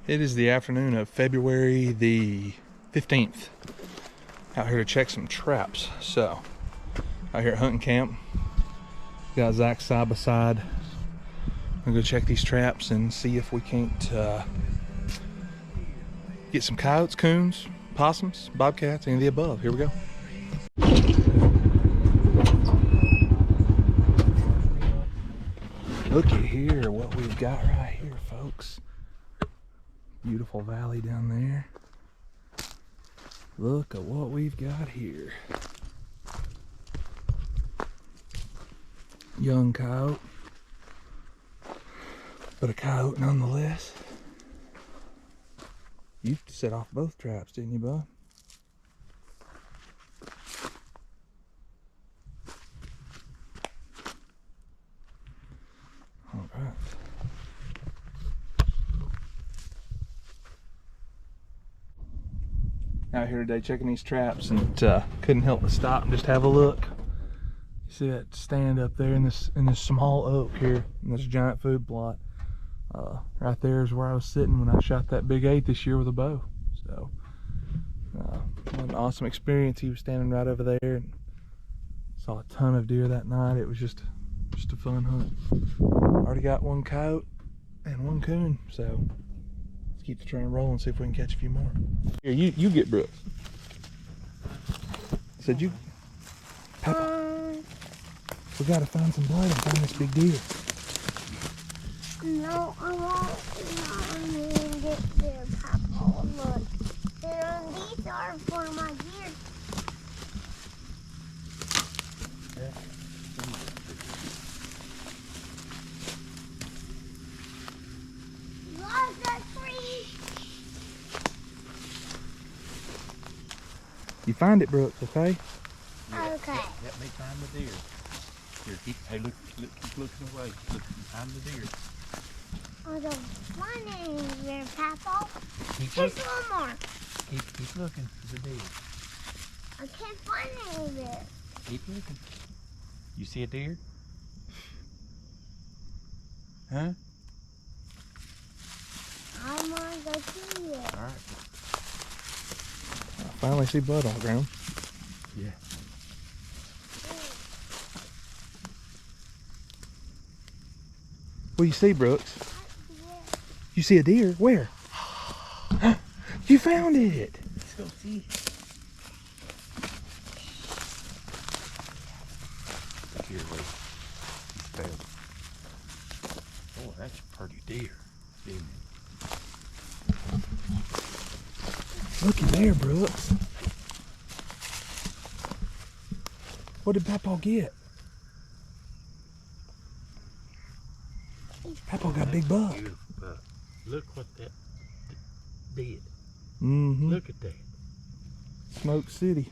It is the afternoon of February the 15th. Out here to check some traps. So, out here at hunting camp. Got Zach side by side. I'm gonna go check these traps and see if we can't get some coyotes, coons, possums, bobcats, any of the above. Here we go. Looky here what we've got right here, folks. Beautiful valley down there. Look at what we've got here. Young coyote, but a coyote nonetheless. You set off both traps, didn't you, bud? All right. Out here today checking these traps, and couldn't help but stop and just have a look. You see that stand up there in this small oak here in this giant food plot. Right there is where I was sitting when I shot that big 8 this year with a bow. So what an awesome experience. He was standing right over there and saw a ton of deer that night. It was just a fun hunt. Already got one coyote and one coon, so let's keep the train rolling, see if we can catch a few more. Here, you get Brooks. Said you, Papa, we gotta find some blood and find this big deer. No, I won't. No, get there, Papa. Look, these are for my deer. Lost that tree. You find it, Brooks, okay? Okay. Let me find the deer. Here, hey, look, keep looking away. Look, find the deer. I don't find any there, Papa. Keep There's looking. one more. Keep looking for the deer. I can't find any there. Keep looking. You see a deer? Huh? I'm on the tree. All right. I finally see blood on the ground. Yeah. What do you see, Brooks? You see a deer? Where? You found it! Let's go see. Here, wait. He's failed. Oh, that's a pretty deer, isn't it? Looky there, Brooks. What did Papa get? Papa got a big buck. Beautiful buck. Look what that did. Mm-hmm. Look at that. Smoke City.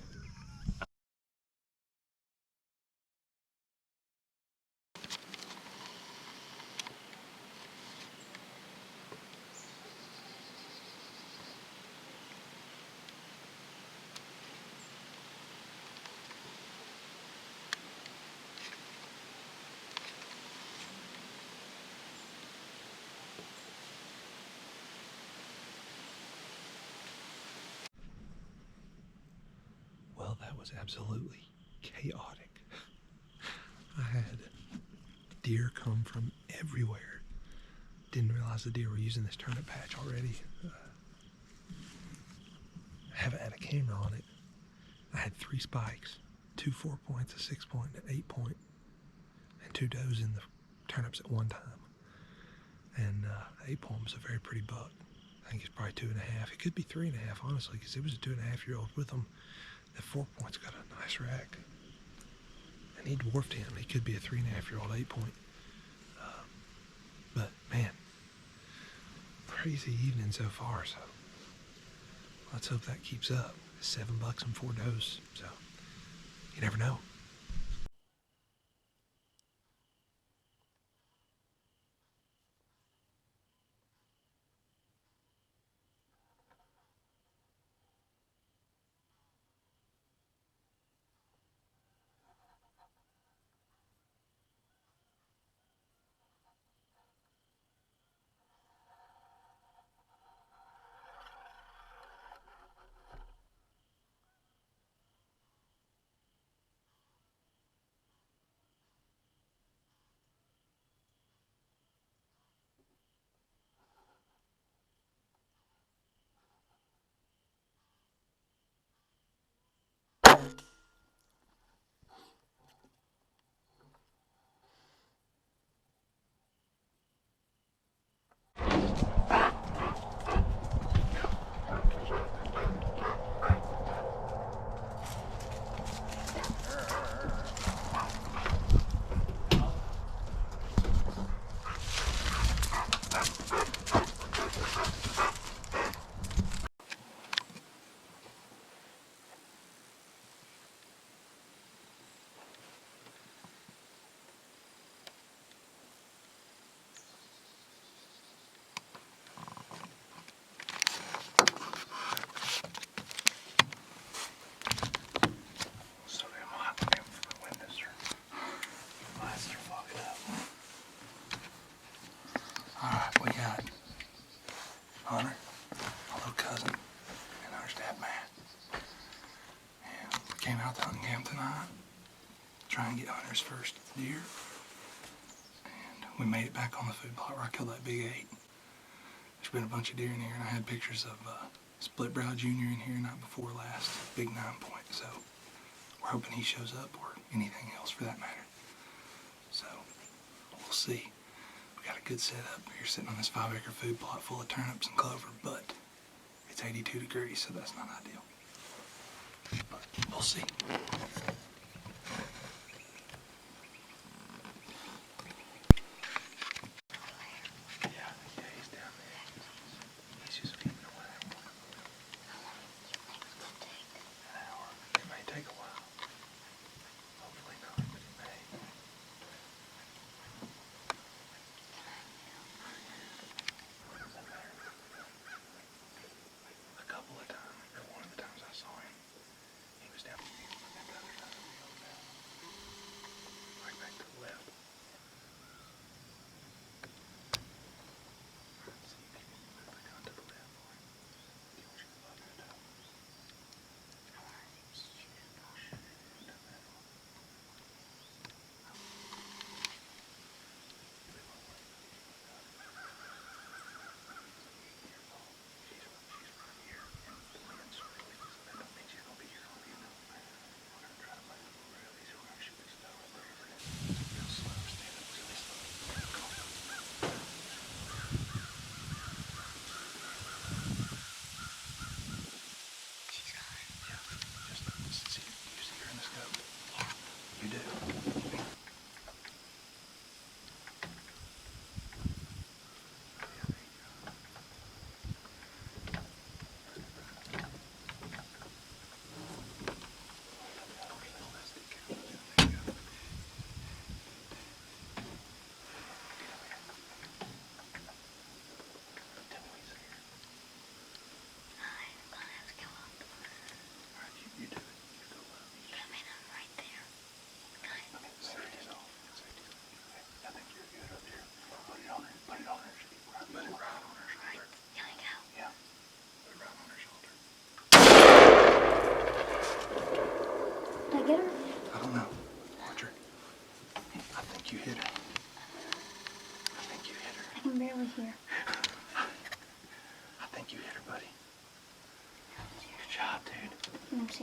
Well, that was absolutely chaotic. I had deer come from everywhere. Didn't realize the deer were using this turnip patch already. I haven't had a camera on it. I had 3 spikes, 2 4-points, a 6-point, an 8-point, and 2 does in the turnips at one time. And the 8-point was a very pretty buck. I think he's probably 2.5. It could be 3.5, honestly, because it was a 2.5-year-old with him. The 4-point's got a nice rack. And he dwarfed him. He could be a 3.5-year-old 8-point. But man, crazy evening so far. So let's hope that keeps up. $7 and 4 does. So you never know. came out to hunting camp tonight, try and get Hunter's first deer. And we made it back on the food plot where I killed that big 8. There's been a bunch of deer in here, and I had pictures of Split Brow Junior in here night before last, big 9 point. So we're hoping he shows up, or anything else for that matter. So we'll see. We got a good setup. You're sitting on this 5-acre food plot full of turnips and clover, but it's 82 degrees, so that's not ideal. But we'll see. Get her? I don't know. Roger. I think you hit her. I think you hit her. I can barely hear. I think you hit her, buddy. Good job, dude. It's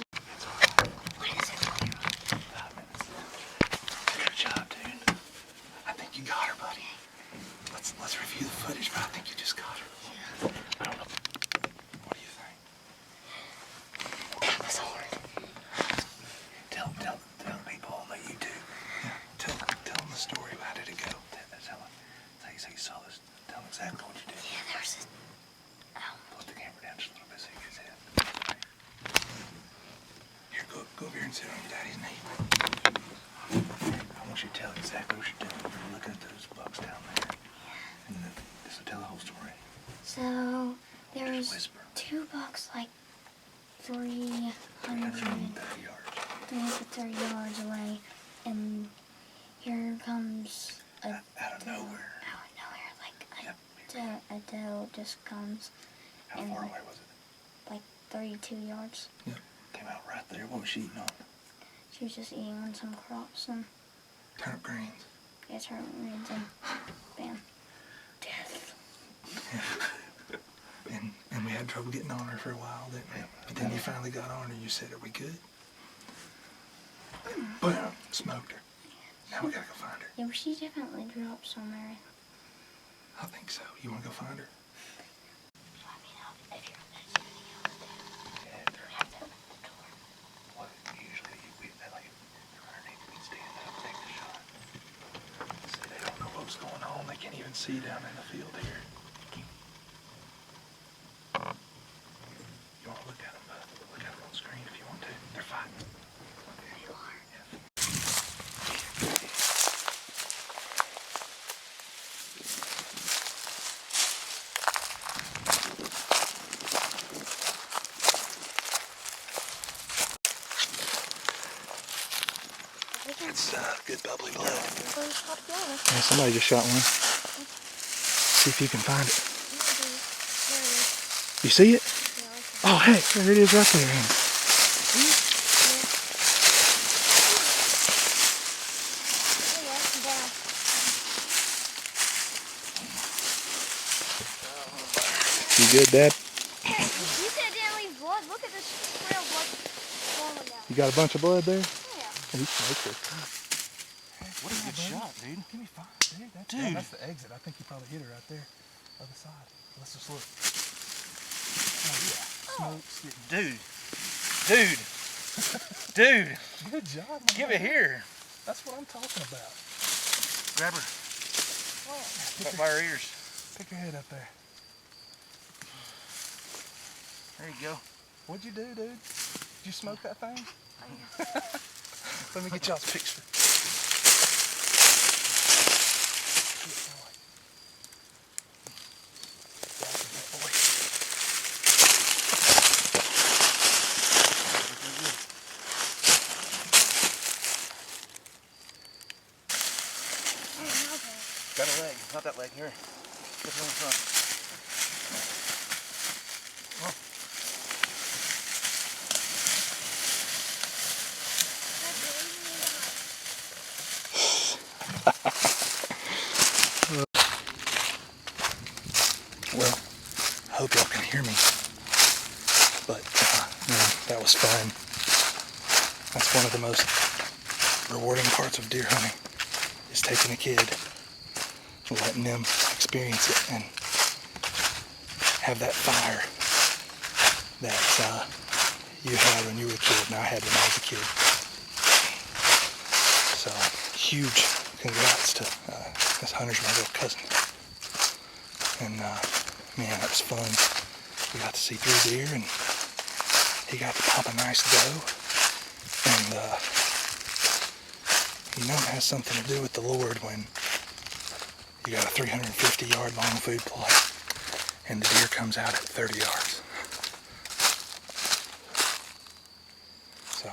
all right. What is it? 5 minutes. Good job, dude. I think you got her, buddy. Let's review the footage, but I think you just got her. I don't know. What do you think? That was hard. Tell people on the YouTube. Yeah. Tell them the story. How did it go? Tell them. So you saw this. Tell them exactly what you did. Yeah, there's this. Put the camera down just a little bit so you can see it. Here, go over here and sit on your daddy's knee. I want you to tell exactly what you're doing. You're looking at those bucks down there. And then, so tell the whole story. So there's Just whisper. 2 bucks like 330 yards. yards away, and here comes Out of nowhere. Out of nowhere, like Yep. a doe just comes. How and far away was it? like 32 yards. Yep. Came out right there. What was she eating on? She was just eating on some crops and Turnip greens. gets her reads and bam, death. Yeah. And we had trouble getting on her for a while, didn't we? But then you finally got on her and you said, "Are we good?" Boom, smoked her. Now we gotta go find her. Yeah, but she definitely dropped somewhere. I think so. You wanna go find her? Let me know if you're anything else to do. Yeah, You have to open the door. What usually we like underneath we stand up, take the shot. See, they don't know what's going on. They can't even see down in the field here. You wanna look at them, bud? Look at them on screen if you want to. They're fighting. They are. It's good bubbly blood. Yeah, Yeah, somebody just shot one. See if you can find it. You see it? Oh, heck, there it is right there. good, Dad? Yeah, you said it didn't leave blood. Look at this trail of blood flowing down. You got a bunch of blood there? Yeah. He smoked her. What a good shot, dude. Give me 5, dude. Dude. That's the exit. I think he probably hit her right there. Other side. Let's just look. Oh, yeah. Smokes. Dude. Dude. Dude. Good job, man. Give it here. That's what I'm talking about. Grab her. Right by her ears. Pick your head up there. There you go. What'd you do, dude? Did you smoke that thing? Oh, yeah. Let me get y'all's picture. Got a leg. Not that leg. Here. Put it on the front. Well, I hope y'all can hear me. But, man, that was fun. That's one of the most rewarding parts of deer hunting, is taking a kid and letting them experience it and have that fire that you had when you were a kid and I had when I was a kid. So, huge congrats to this hunter's my little cousin. And man, that was fun. We got to see 3 deer and he got to pop a nice doe. And you know it has something to do with the Lord when you got a 350 yard long food plot and the deer comes out at 30 yards. So,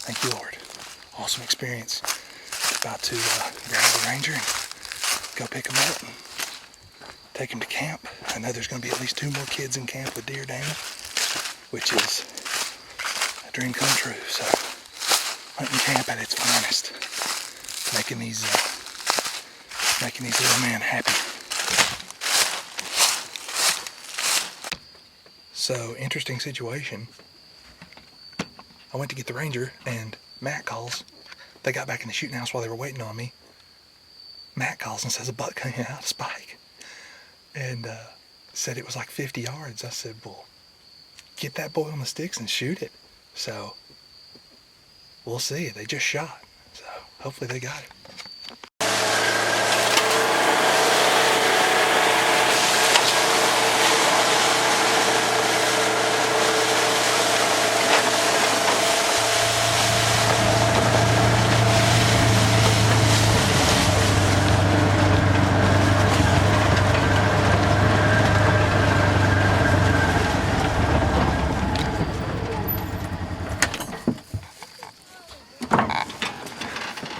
thank you, Lord. Awesome experience. About to grab the ranger and go pick him up and take him to camp. I know there's going to be at least 2 more kids in camp with deer down, which is a dream come true. So, hunting camp at its finest, making these little men happy. So, interesting situation. I went to get the ranger and Matt calls. They got back in the shooting house while they were waiting on me. Matt calls and says a buck came out of spike. And said it was like 50 yards. I said, well, get that boy on the sticks and shoot it. So, we'll see. They just shot. So, hopefully they got it.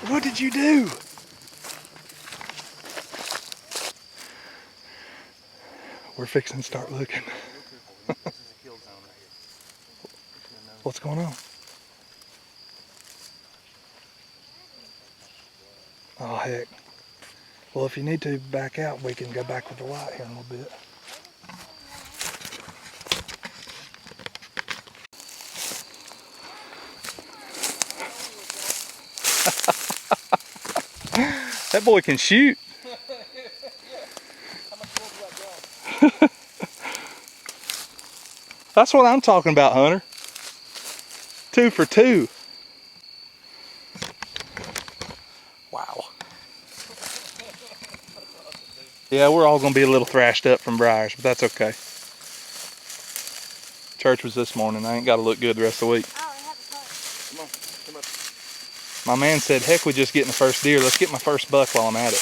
What did you do? We're fixing to start looking. What's going on? Oh, heck. Well, if you need to back out, we can go back with the light here in a little bit. That boy can shoot. That's what I'm talking about, Hunter. 2 for 2. Wow. Yeah, we're all going to be a little thrashed up from briars, but that's okay. Church was this morning. I ain't got to look good the rest of the week. Oh, I have a touch. Come on. Come up. My man said, heck with just getting the first deer. Let's get my first buck while I'm at it.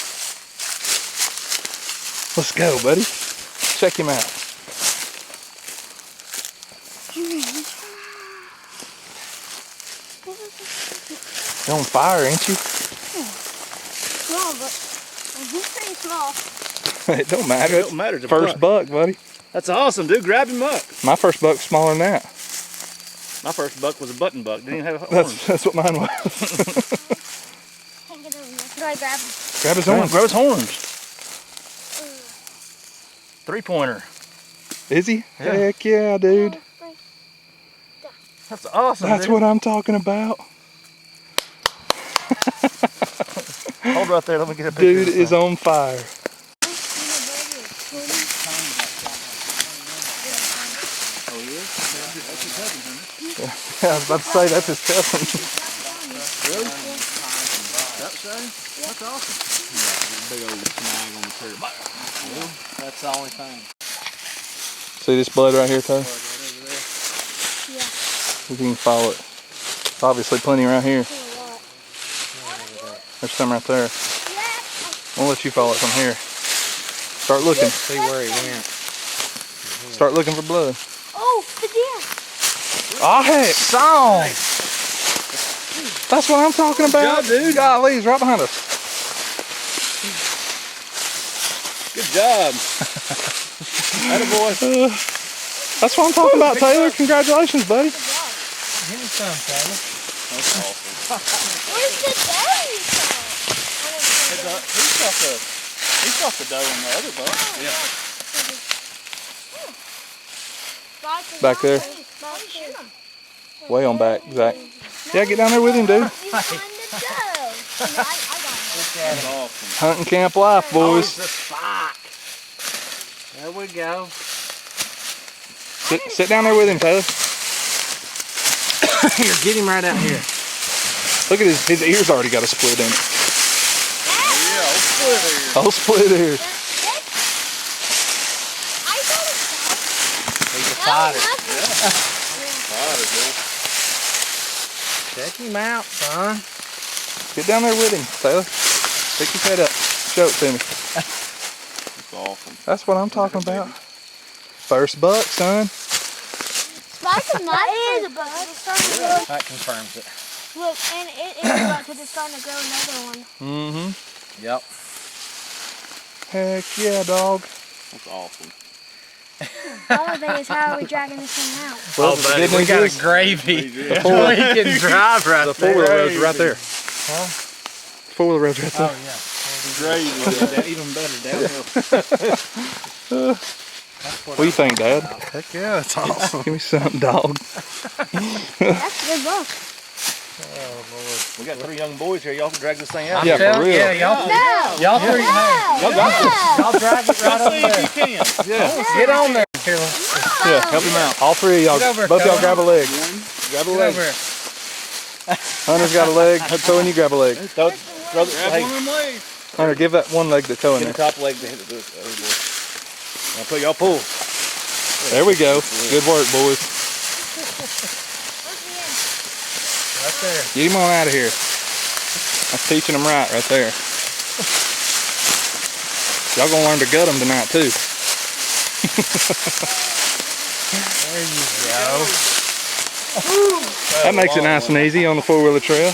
Let's go, buddy. Check him out. You're on fire, ain't you? Small, but he's pretty small. It don't matter. It don't matter. It's a First buck, buddy. That's awesome, dude. Grab him up. My first buck's smaller than that. My first buck was a button buck. Didn't even have horns. That's what mine was. Can't get over here. Do I grab him? Grab his horns. Grab his horns. 3-pointer. Is he? Yeah. Heck yeah, dude. That's awesome. That's dude. what I'm talking about. Hold right there. Let me get a picture. Dude of this is thing. on fire. Oh, yeah? That's your cousin, isn't it? Yeah, I was about to say that's his cousin. Really? That say? That's awesome. Yeah, big old snag on the tree. Well, that's the only thing. See this blood right here, Tyler? Yeah. You can follow it. Obviously plenty right here. There's some right there. I'll let you follow it from here. Start looking. See where he went. Start looking for blood. Oh, the deer. Oh heck, song! That's what I'm talking about, dude. Golly, he's right behind us. Good job. Attaboy. That's what I'm talking about, Taylor. Congratulations, buddy. Give me some, Taylor. That's awesome. Where's the berry from? He stuck the dough in the other buck. Yeah. Back there. Way on back, Zach. Yeah, get down there with him, dude. That's awesome. Hunting camp life, boys. The spike. There we go. Sit down there with him, Taylor. Here, get him right out here. Look at his ears already got a split in it. Yeah, old split ear. Oh, split ears. He's a fighter. Fighter, dude. Check him out, son. Get down there with him, Taylor. Pick his head up. Show it to me. That's awesome. That's what I'm talking about. First buck, son. Spike is not is a buck. It's starting to grow. That confirms it. Look, and it is a buck because it's starting to grow another one. Mm-hmm. Yep. Heck yeah, dog. That's awesome. All of it is how are we dragging this thing out? Well, Oh, buddy, we got a gravy. The four- We can drive right The there. four-wheel road's right there. Huh? Four-wheel road's right there. Oh, yeah. Gravy. Even better, downhill. What do you think, Dad? Heck yeah, that's awesome. Give me something, dog. That's a good buck. Oh, Lord. We got 3 young boys here. Y'all can drag this thing out. Yeah, for real. Yeah, y'all three. Y'all got this. Y'all drag it right up there. If you can. Yeah. Get on there. Here, Yeah, help him out. All 3 of y'all. Get over, Both y'all Cole. grab a leg. Grab a leg. Hunter's got a leg. Cohen, you grab a leg. Throw the, hey, One of them legs. Hunter, give that one leg to Cohen get the there. top leg to hit the other boy. Now put y'all pull. There we go. Good work, boys. Right there. Get him on out of here. That's teaching them right there. Y'all gonna learn to gut them tonight too. There you go. That makes it nice and easy on the 4-wheeler trail.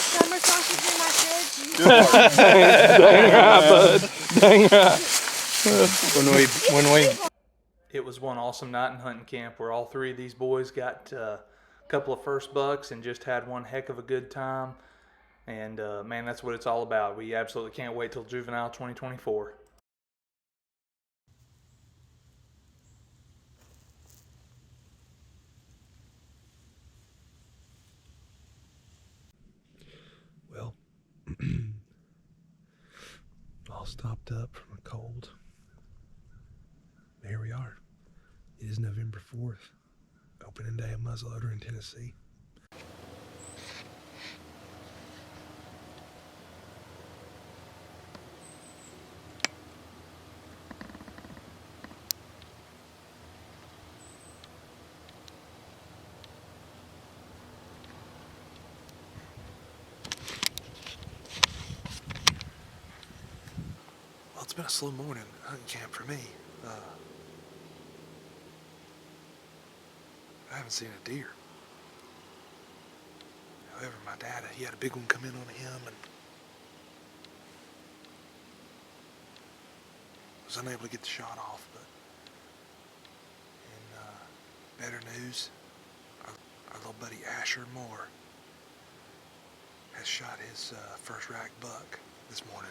Summer sausage in my fridge. Dang right, bud. Dang right. When we It was one awesome night in hunting camp where all 3 of these boys got a couple of first bucks and just had one heck of a good time. And man, that's what it's all about. We absolutely can't wait till Juvenile 2024. Well, all stopped up from a cold. Here we are. It is November 4th, opening day of Muzzleloader in Tennessee. Well, it's been a slow morning at hunting camp for me. I haven't seen a deer. However, my dad, he had a big one come in on him and was unable to get the shot off. But in better news, our little buddy Asher Moore has shot his first rack buck. this morning.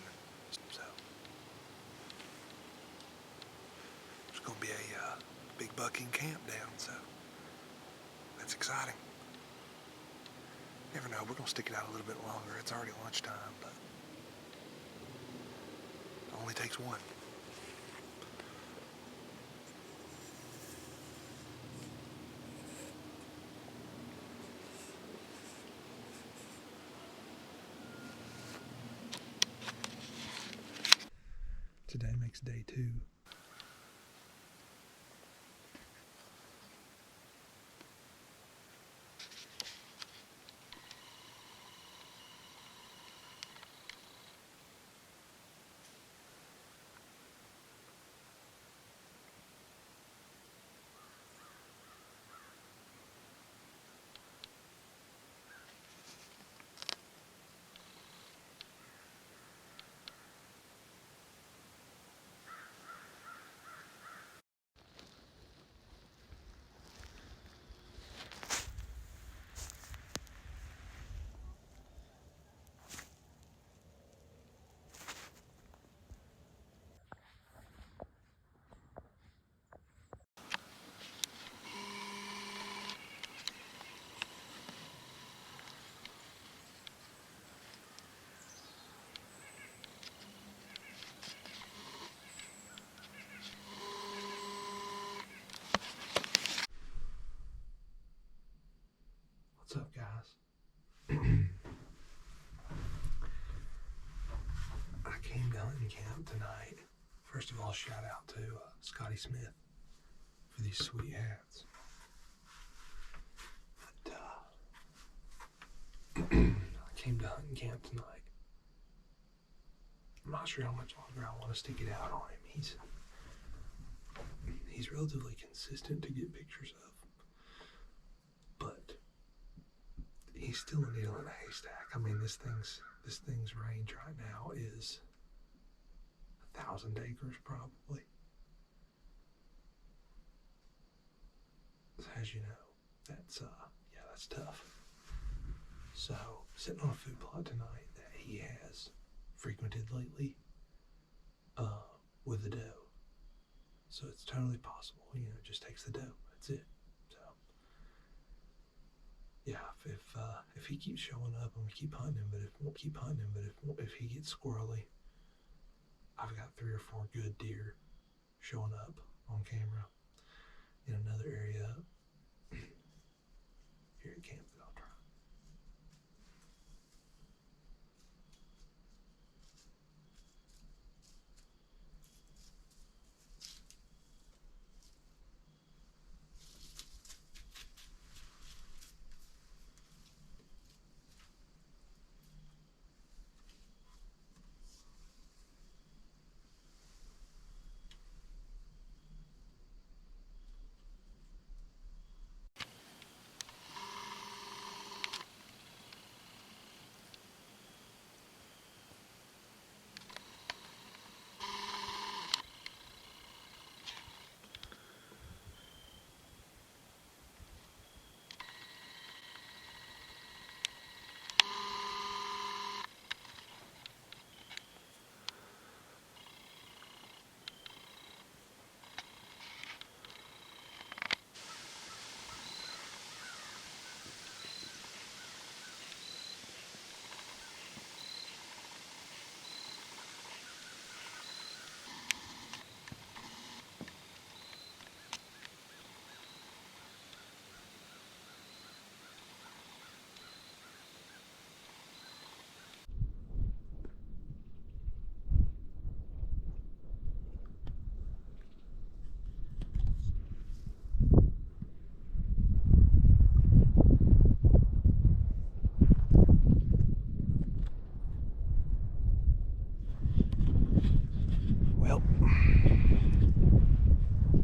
So there's going to be a big bucking camp down, so that's exciting. Never know, we're going to stick it out a little bit longer. It's already lunchtime, but it only takes one. Today makes day 2. What's up, guys? I came to hunting camp tonight. First of all, shout out to Scotty Smith for these sweet hats. But I came to hunting camp tonight. I'm not sure how much longer I want to stick it out on him. He's relatively consistent to get pictures of, but he's still a needle in a haystack. I mean, this thing's range right now is 1,000 acres probably. So as you know, that's tough. So sitting on a food plot tonight that he has frequented lately, with a doe. So it's totally possible, it just takes the doe. That's it. So yeah, if he keeps showing up, I'm gonna keep hunting him. But if he gets squirrely, I've got 3 or 4 good deer showing up on camera in another area here at camp that I'll try.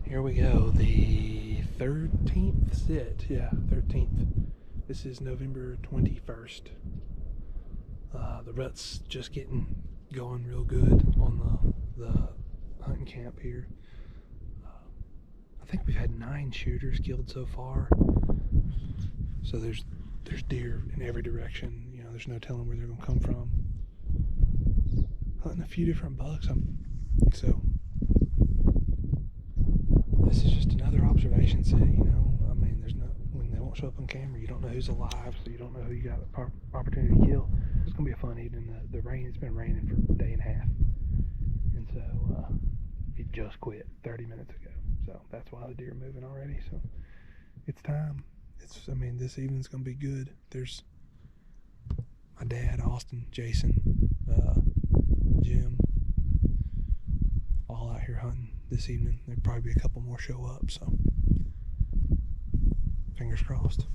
Here we go, the 13th sit. Yeah, 13th. This is November 21st. The rut's just getting going real good on the hunting camp here. I think we've had 9 shooters killed so far. So there's deer in every direction. There's no telling where they're gonna come from. hunting a few different bucks. So this is just another observation set, you know. I mean, there's no, when they won't show up on camera, you don't know who's alive, so you don't know who you got the opportunity to kill. It's gonna be a fun evening. The rain, it's been raining for a day and a half, and so it just quit 30 minutes ago. So that's why the deer are moving already. So it's time. I mean, this evening's gonna be good. There's my dad, Austin, Jason, Jim, all out here hunting this evening. There'll probably be a couple more show up, so fingers crossed.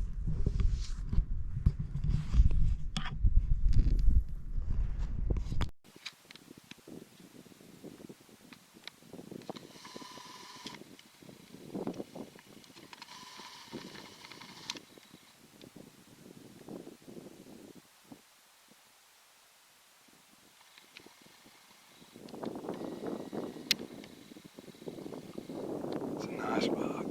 It's a nice buck.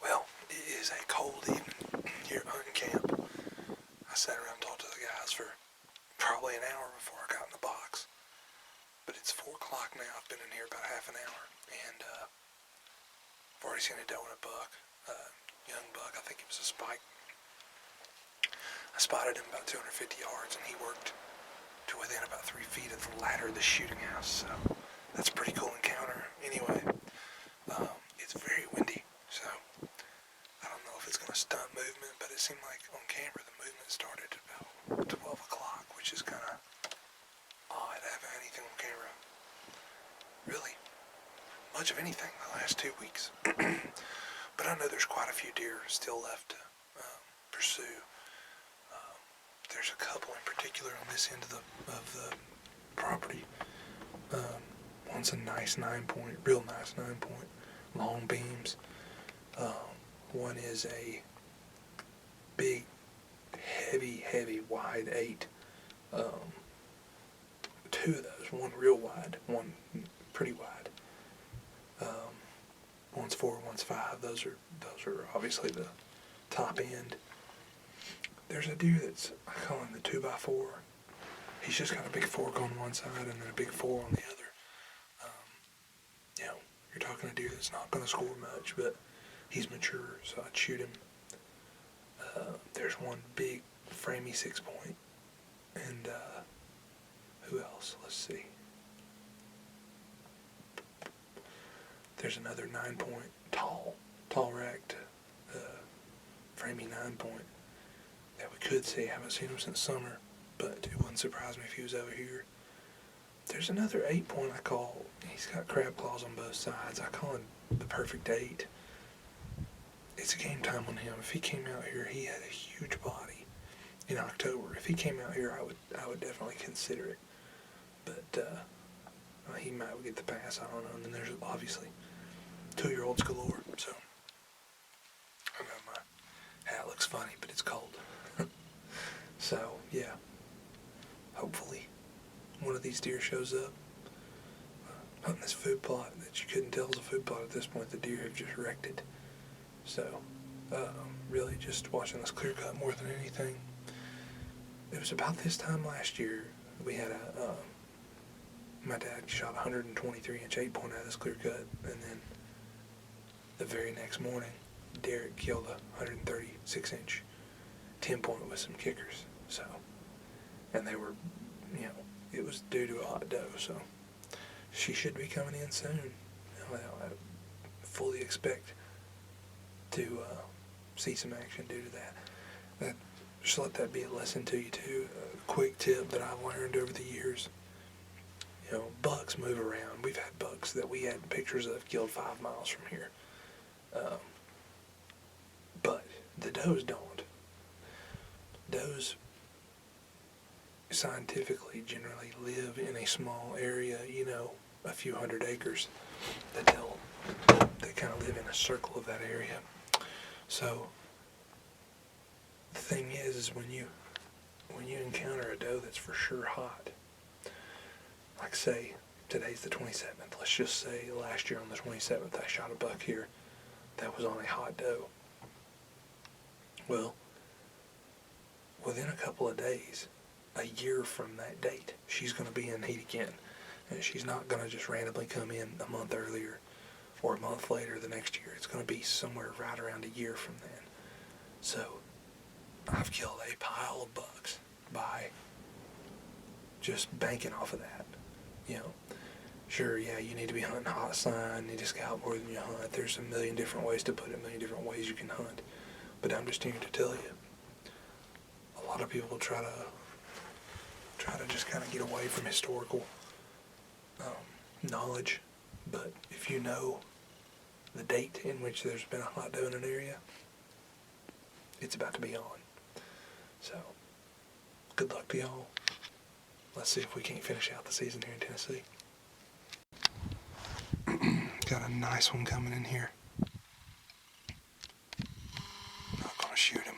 Well, it is a cold evening here at hunting camp. I sat around and talked to the guys for probably an hour before I got in the box. But it's 4 o'clock now. I've been in here about half an hour, and I've already seen a doe and a buck, young buck. I think it was a spike. I spotted him about 250 yards, and he worked to within about 3 feet of the ladder of the shooting house. So that's a pretty cool encounter. Anyway, it's very windy, so I don't know if it's going to stunt movement, but it seemed like on camera the movement started at about 12 o'clock, which is kind of odd. I haven't had anything on camera, really, much of anything the last 2 weeks. But I know there's quite a few deer still left to pursue. There's a couple in particular on this end of the property. One's a nice 9-point, real nice 9-point, long beams. One is a big, heavy, wide 8. Two of those, one real wide, one pretty wide. One's 4, one's 5. Those are obviously the top end. There's a deer that's, I call him the 2x4. He's just got a big fork on one side and then a big 4 on the other. You know, you're talking a deer that's not going to score much, but he's mature, so I'd shoot him. There's one big framey 6-point, and who else? Let's see. There's another 9-point, tall racked, framey 9-point that we could see. I haven't seen him since summer, but it wouldn't surprise me if he was over here. There's another 8-point I call, he's got crab claws on both sides. I call him the perfect 8. It's game time on him. If he came out here, he had a huge body in October. If he came out here, I would definitely consider it. But he might get the pass, I don't know. And then there's obviously 2-year-olds galore, so I know my hat looks funny, but it's cold. So, yeah, hopefully one of these deer shows up. Hunting this food plot that you couldn't tell was a food plot at this point. The deer have just wrecked it. So, really just watching this clear cut more than anything. It was about this time last year we had a my dad shot a 123-inch 8-point out of this clear cut, and then the very next morning, Derek killed a 136-inch 10-point with some kickers. So, and they were, you know, it was due to a hot doe, so she should be coming in soon. I fully expect to see some action due to that. Just let that be a lesson to you too. A quick tip that I've learned over the years. You know, bucks move around. We've had bucks that we had pictures of killed 5 miles from here. But the does don't. Does scientifically generally live in a small area, you know, a few hundred acres. They kind of live in a circle of that area. So the thing is when you encounter a doe that's for sure hot, like say today's the 27th, let's just say last year on the 27th I shot a buck here that was on a hot doe. Well, within a couple of days, a year from that date, she's going to be in heat again. And she's not going to just randomly come in a month earlier or a month later the next year. It's going to be somewhere right around a year from then. So I've killed a pile of bucks by just banking off of that. You know, sure, yeah, you need to be hunting hot sign, you need to scout more than you hunt. There's a million different ways to put it, a million different ways you can hunt. But I'm just here to tell you, a lot of people try to just kind of get away from historical knowledge. But if you know the date in which there's been a hot doe in an area, it's about to be on. So, good luck to y'all. Let's see if we can't finish out the season here in Tennessee. Got a nice one coming in here. Not gonna shoot him.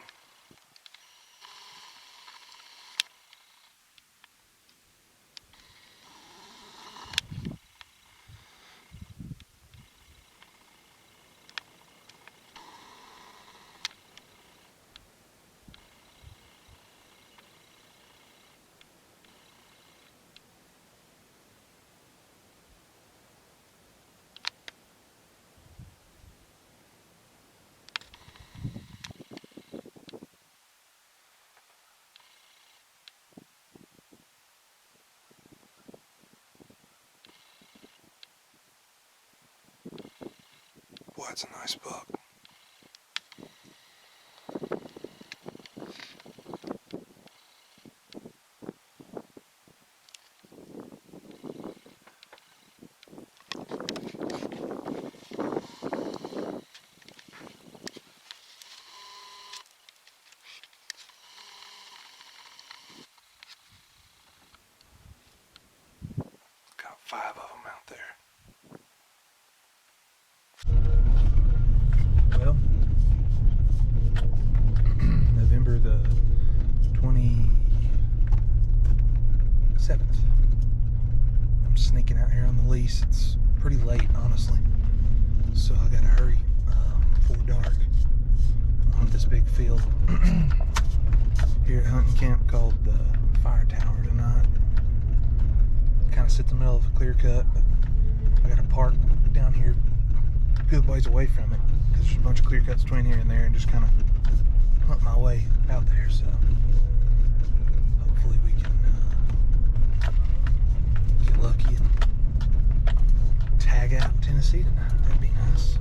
Boy, that's a nice buck. Got 5 of them out there. Well, November the 27th. I'm sneaking out here on the lease. It's pretty late, honestly, so I gotta hurry before dark. On this big field here at hunting camp called the Fire Tower tonight. Kind of sit in the middle of a clear cut, but I gotta park down here a good ways away from it because there's a bunch of clear cuts between here and there, and just kind of hunt my way out there. So hopefully we can get lucky and tag out in Tennessee tonight. That'd be nice.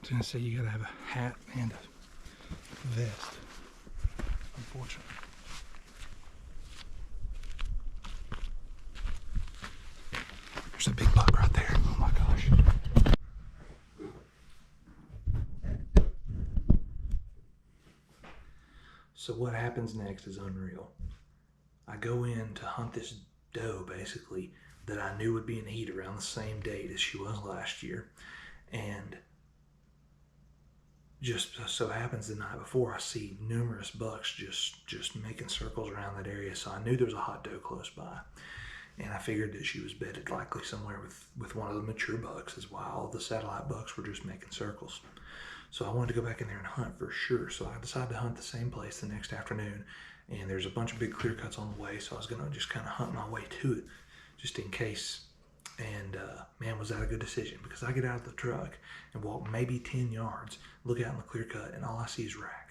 Tennessee, you gotta have a hat and a vest, unfortunately. There's a big buck right there. Oh my gosh. So what happens next is unreal. I go in to hunt this doe, basically, that I knew would be in heat around the same date as she was last year. And just so happens the night before I see numerous bucks just making circles around that area. So I knew there was a hot doe close by. And I figured that she was bedded likely somewhere with one of the mature bucks, is why all the satellite bucks were just making circles. So I wanted to go back in there and hunt for sure. So I decided to hunt the same place the next afternoon. And there's a bunch of big clear cuts on the way, so I was gonna just kind of hunt my way to it, just in case. And man, was that a good decision, because I get out of the truck and walk maybe 10 yards, look out in the clear cut, and all I see is rack.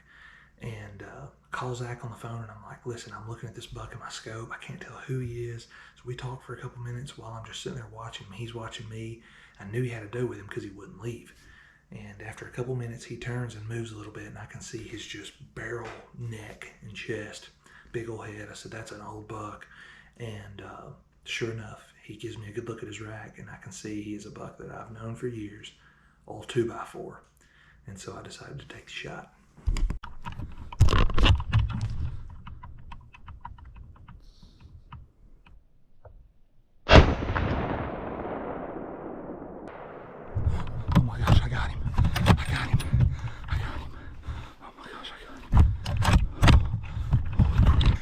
And call Zach on the phone, and I'm like, listen, I'm looking at this buck in my scope. I can't tell who he is. So we talk for a couple minutes while I'm just sitting there watching him. He's watching me. I knew he had a doe with him because he wouldn't leave. And after a couple minutes, he turns and moves a little bit, and I can see his just barrel, neck, and chest, big old head. I said, that's an old buck. And sure enough, he gives me a good look at his rack, and I can see he is a buck that I've known for years, all 2x4. And so I decided to take the shot. Oh my gosh, I got him. I got him. I got him. Oh my gosh, I got him. Holy crap.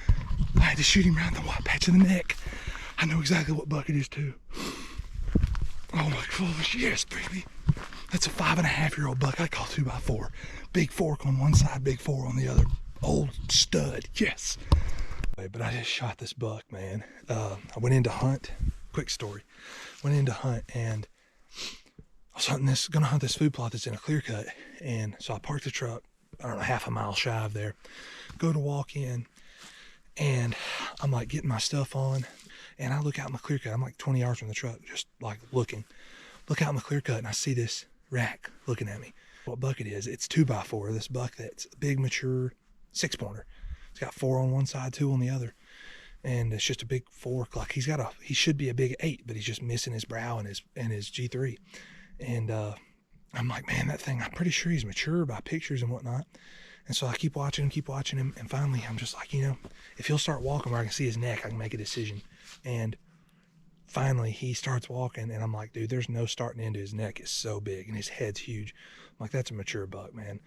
I had to shoot him right in the white patch of the neck. I know exactly what buck it is too. Oh my gosh, yes, baby. That's a 5.5-year-old buck I call 2x4. Big fork on one side, big 4 on the other. Old stud, yes. But I just shot this buck, man. I went in to hunt. Quick story. Went in to hunt, and I was gonna hunt this food plot that's in a clear cut. And so I parked the truck, I don't know, half a mile shy of there. Go to walk in, and I'm like getting my stuff on. And I look out in the clear cut. I'm like 20 yards from the truck, just like looking. Look out in the clear cut, and I see this rack looking at me. What buck it is? It's 2x4. This buck that's a big, mature 6-pointer. It's got 4 on one side, 2 on the other, and it's just a big fork. Like he should be a big 8, but he's just missing his brow and his G3. And I'm like, man, that thing, I'm pretty sure he's mature by pictures and whatnot. And so I keep watching him, and finally I'm just like, you know, if he'll start walking where I can see his neck, I can make a decision. And finally he starts walking, and I'm like, dude, there's no starting into his neck. It's so big, and his head's huge. I'm like, that's a mature buck, man.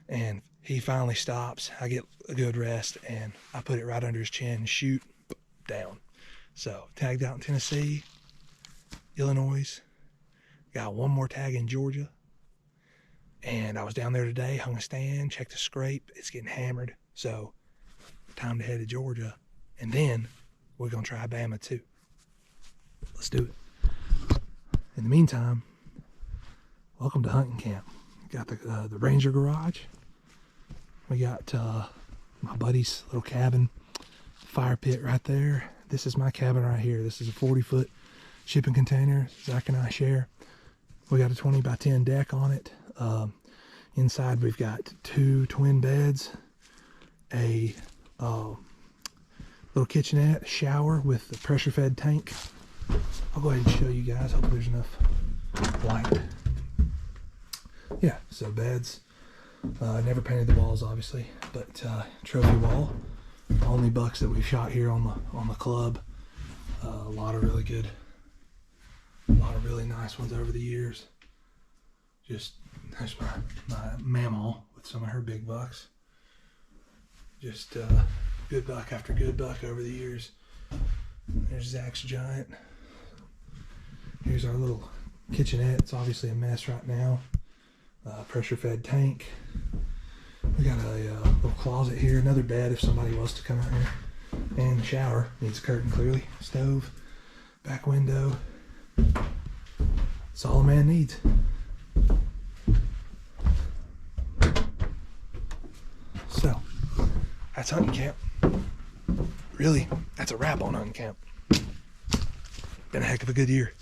And he finally stops. I get a good rest, and I put it right under his chin and shoot, down. So tagged out in Tennessee, Illinois, got one more tag in Georgia. And I was down there today, hung a stand, checked the scrape. It's getting hammered. So time to head to Georgia. And then we're going to try Bama too. Let's do it. In the meantime, welcome to hunting camp. Got the Ranger garage. We got my buddy's little cabin, fire pit right there. This is my cabin right here. This is a 40-foot shipping container Zach and I share. We got a 20x10 deck on it. Inside we've got 2 twin beds, a little kitchenette, a shower with a pressure-fed tank. I'll go ahead and show you guys. Hope there's enough light. Yeah, so beds. Never painted the walls, obviously, but trophy wall. Only bucks that we've shot here on the club. A lot of really good, a lot of really nice ones over the years. Just there's my mammal with some of her big bucks. Just good buck after good buck over the years. There's Zach's giant. Here's our little kitchenette. It's obviously a mess right now. Pressure-fed tank. We got a little closet here, another bed if somebody was to come out here, and the shower needs a curtain clearly. Stove, back window. That's all a man needs. So that's hunting camp. Really, that's a wrap on hunting camp. Been a heck of a good year.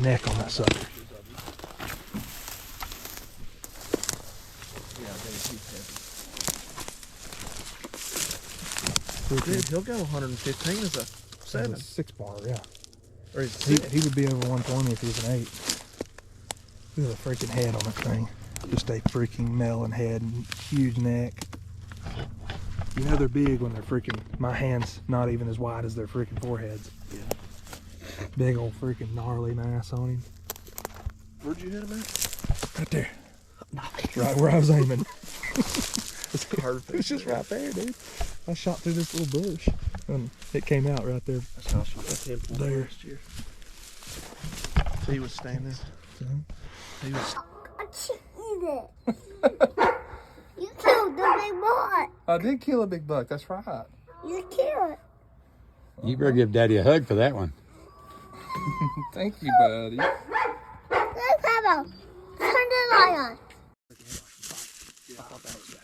neck on that sucker. Dude, he'll go 115 as a That's 7. a 6-bar, yeah. Or is He would be over 120 if he was an 8. Look at the freaking head on that thing. Just a freaking melon head and huge neck. You know they're big when they're freaking, my hand's not even as wide as their freaking foreheads. Yeah. Big old freaking gnarly mass on him. Where'd you hit him at? Right there. Right where I was aiming. It's perfect. It's just right there, dude. I shot through this little bush and it came out right there. That's how I shot that 10 point There. last year. He was standing. So, He was. I cheated it. You killed the big boy. I did kill a big buck, that's right. You killed it. You better give Daddy a hug for that one. Thank you, buddy. Look, Papa. Turn the light on. I thought that was